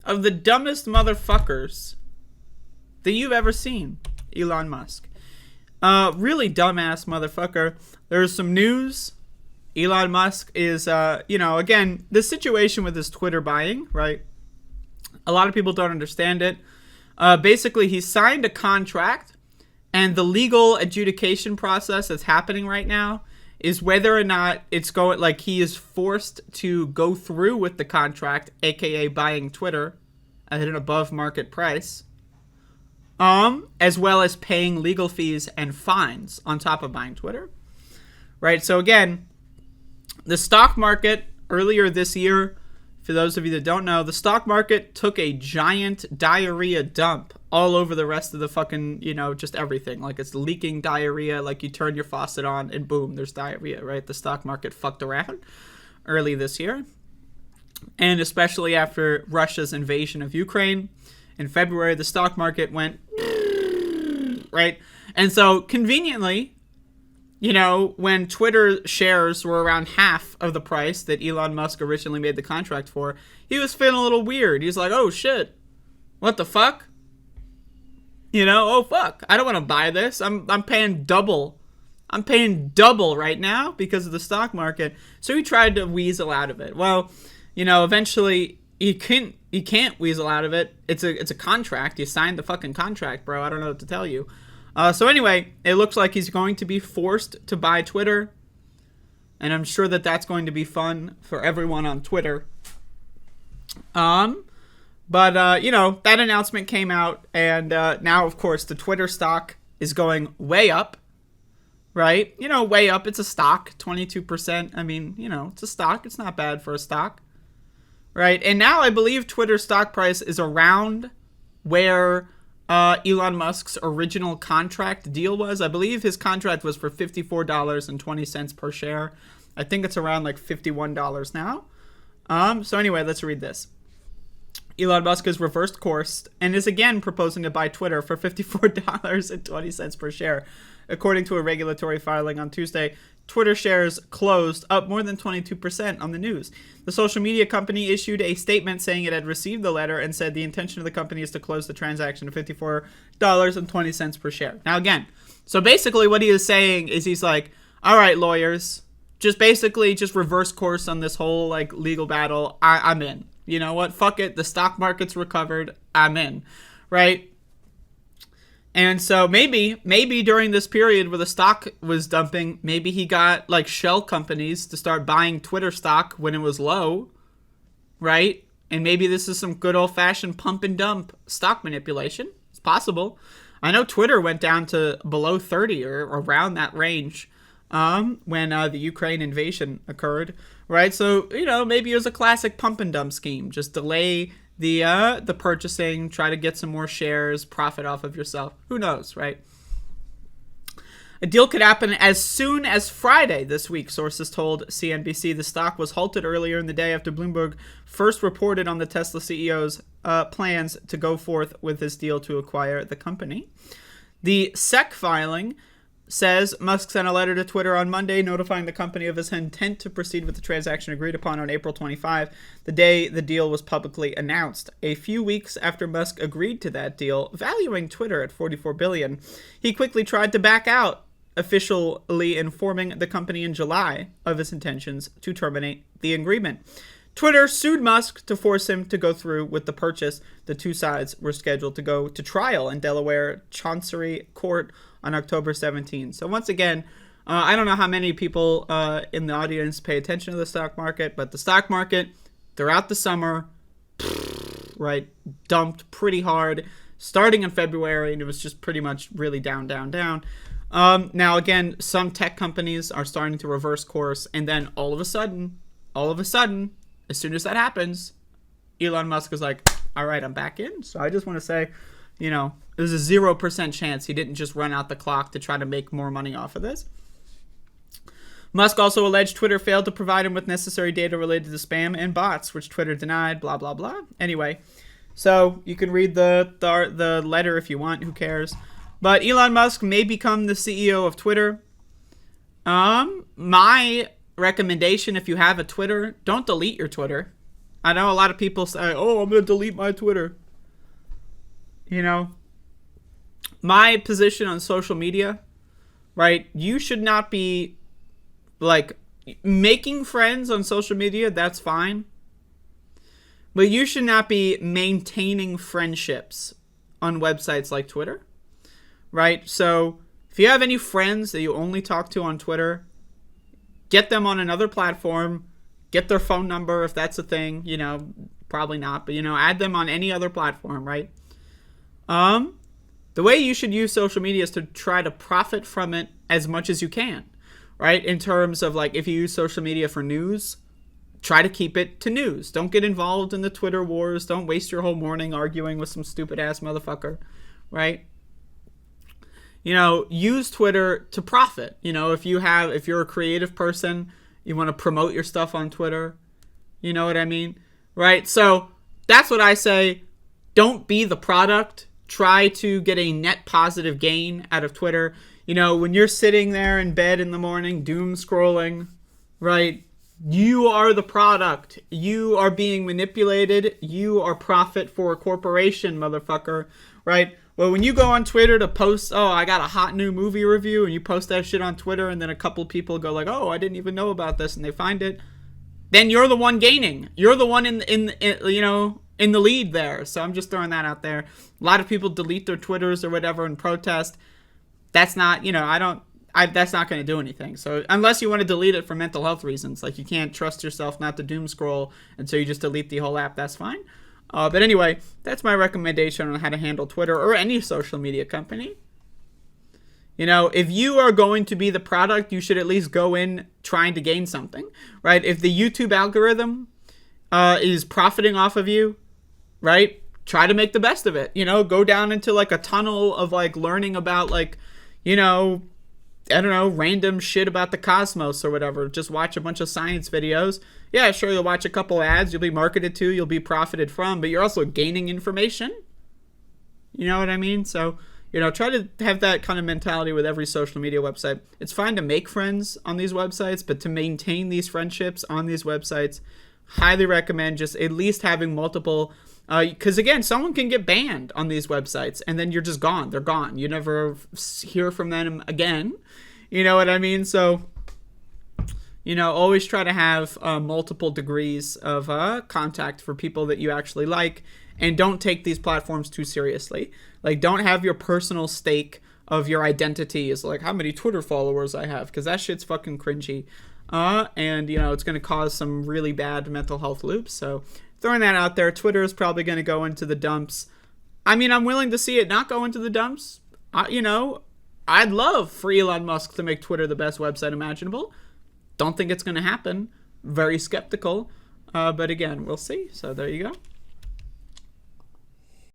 of the dumbest motherfuckers that you've ever seen, Elon Musk. Really dumbass motherfucker. There's some news. Elon Musk is, again, the situation with his Twitter buying, right? A lot of people don't understand it. Basically, he signed a contract, and the legal adjudication process that's happening right now is whether or not it's going, like, he is forced to go through with the contract, aka buying Twitter at an above market price, as well as paying legal fees and fines on top of buying Twitter, right? So again, the stock market earlier this year, for those of you that don't know, the stock market took a giant diarrhea dump all over the rest of the fucking, just everything. Like, it's leaking diarrhea. Like, you turn your faucet on and boom, there's diarrhea, right? The stock market fucked around early this year. And especially after Russia's invasion of Ukraine in February, the stock market went, right? And so conveniently, when Twitter shares were around half of the price that Elon Musk originally made the contract for, he was feeling a little weird. He's like, oh shit, what the fuck? Oh fuck, I don't want to buy this. I'm paying double. I'm paying double right now because of the stock market. So he tried to weasel out of it. Well, eventually he can't weasel out of it. It's a contract. You signed the fucking contract, bro. I don't know what to tell you. So anyway, it looks like he's going to be forced to buy Twitter. And I'm sure that that's going to be fun for everyone on Twitter. But that announcement came out. And now, of course, the Twitter stock is going way up. Right? Way up. It's a stock. 22%. I mean, it's a stock. It's not bad for a stock. Right? And now I believe Twitter's stock price is around where Elon Musk's original contract deal was. I believe his contract was for $54.20 per share. I think it's around like $51 now. So anyway, let's read this. Elon Musk has reversed course and is again proposing to buy Twitter for $54.20 per share. According to a regulatory filing on Tuesday, Twitter shares closed up more than 22% on the news. The social media company issued a statement saying it had received the letter and said the intention of the company is to close the transaction at $54.20 per share. Now again, so basically what he is saying is he's like, all right, lawyers, just reverse course on this whole like legal battle. I'm in. You know what? Fuck it. The stock market's recovered. I'm in. Right? And so maybe during this period where the stock was dumping, maybe he got like shell companies to start buying Twitter stock when it was low, right? And maybe this is some good old-fashioned pump and dump stock manipulation. It's possible. I know Twitter went down to below 30 or around that range when the Ukraine invasion occurred, right? So, maybe it was a classic pump and dump scheme. Just delay the purchasing, try to get some more shares, profit off of yourself. Who knows, right? A deal could happen as soon as Friday this week, sources told CNBC. The stock was halted earlier in the day after Bloomberg first reported on the Tesla CEO's plans to go forth with this deal to acquire the company. The SEC filing says Musk sent a letter to Twitter on Monday notifying the company of his intent to proceed with the transaction agreed upon on April 25, the day the deal was publicly announced. A few weeks after Musk agreed to that deal, valuing Twitter at $44 billion, he quickly tried to back out, officially informing the company in July of his intentions to terminate the agreement. Twitter sued Musk to force him to go through with the purchase. The two sides were scheduled to go to trial in Delaware Chancery Court on October 17. So once again, I don't know how many people in the audience pay attention to the stock market, but the stock market throughout the summer, right, dumped pretty hard, starting in February, and it was just pretty much really down, down, down. Now, again, some tech companies are starting to reverse course, and then all of a sudden, as soon as that happens, Elon Musk is like, all right, I'm back in. So I just want to say, there's a 0% chance he didn't just run out the clock to try to make more money off of this. Musk also alleged Twitter failed to provide him with necessary data related to spam and bots, which Twitter denied, blah, blah, blah. Anyway, so you can read the letter if you want. Who cares? But Elon Musk may become the CEO of Twitter. My recommendation, if you have a Twitter, don't delete your Twitter. I know a lot of people say, oh, I'm going to delete my Twitter. You know, my position on social media, right? You should not be, like, making friends on social media. That's fine. But you should not be maintaining friendships on websites like Twitter, right? So if you have any friends that you only talk to on Twitter, get them on another platform. Get their phone number if that's a thing. You know, probably not, but, you know, add them on any other platform, right? The way you should use social media is to try to profit from it as much as you can, right? In terms of, like, if you use social media for news, try to keep it to news. Don't get involved in the Twitter wars. Don't waste your whole morning arguing with some stupid ass motherfucker, right? You know, use Twitter to profit. You know, if you're a creative person, you want to promote your stuff on Twitter. You know what I mean? Right? So that's what I say. Don't be the product. Try to get a net positive gain out of Twitter. You know, when you're sitting there in bed in the morning, doom scrolling, right? You are the product. You are being manipulated. You are profit for a corporation, motherfucker, right? Well, when you go on Twitter to post, oh, I got a hot new movie review, and you post that shit on Twitter, and then a couple people go like, oh, I didn't even know about this, and they find it, then you're the one gaining. You're the one in you know, in the lead there. So I'm just throwing that out there. A lot of people delete their Twitters or whatever in protest. That's not, you know, that's not going to do anything. So unless you want to delete it for mental health reasons, like you can't trust yourself not to doom scroll, and so you just delete the whole app, that's fine. But anyway, that's my recommendation on how to handle Twitter or any social media company. You know, if you are going to be the product, you should at least go in trying to gain something, right? If the YouTube algorithm is profiting off of you, right? Try to make the best of it. You know, go down into like a tunnel of like learning about like, you know, I don't know, random shit about the cosmos or whatever. Just watch a bunch of science videos. Yeah, sure, you'll watch a couple ads. You'll be marketed to. You'll be profited from. But you're also gaining information. You know what I mean? So, you know, try to have that kind of mentality with every social media website. It's fine to make friends on these websites, but to maintain these friendships on these websites, highly recommend just at least having multiple. Because, again, someone can get banned on these websites, and then you're just gone. They're gone. You never hear from them again. You know what I mean? So, you know, always try to have multiple degrees of contact for people that you actually like, and don't take these platforms too seriously. Like, don't have your personal stake of your identity is like how many Twitter followers I have, because that shit's fucking cringy. And, you know, it's going to cause some really bad mental health loops. So, throwing that out there, Twitter is probably going to go into the dumps. I mean, I'm willing to see it not go into the dumps. You know, I'd love for Elon Musk to make Twitter the best website imaginable. Don't think it's going to happen. Very skeptical. But again, we'll see. So there you go.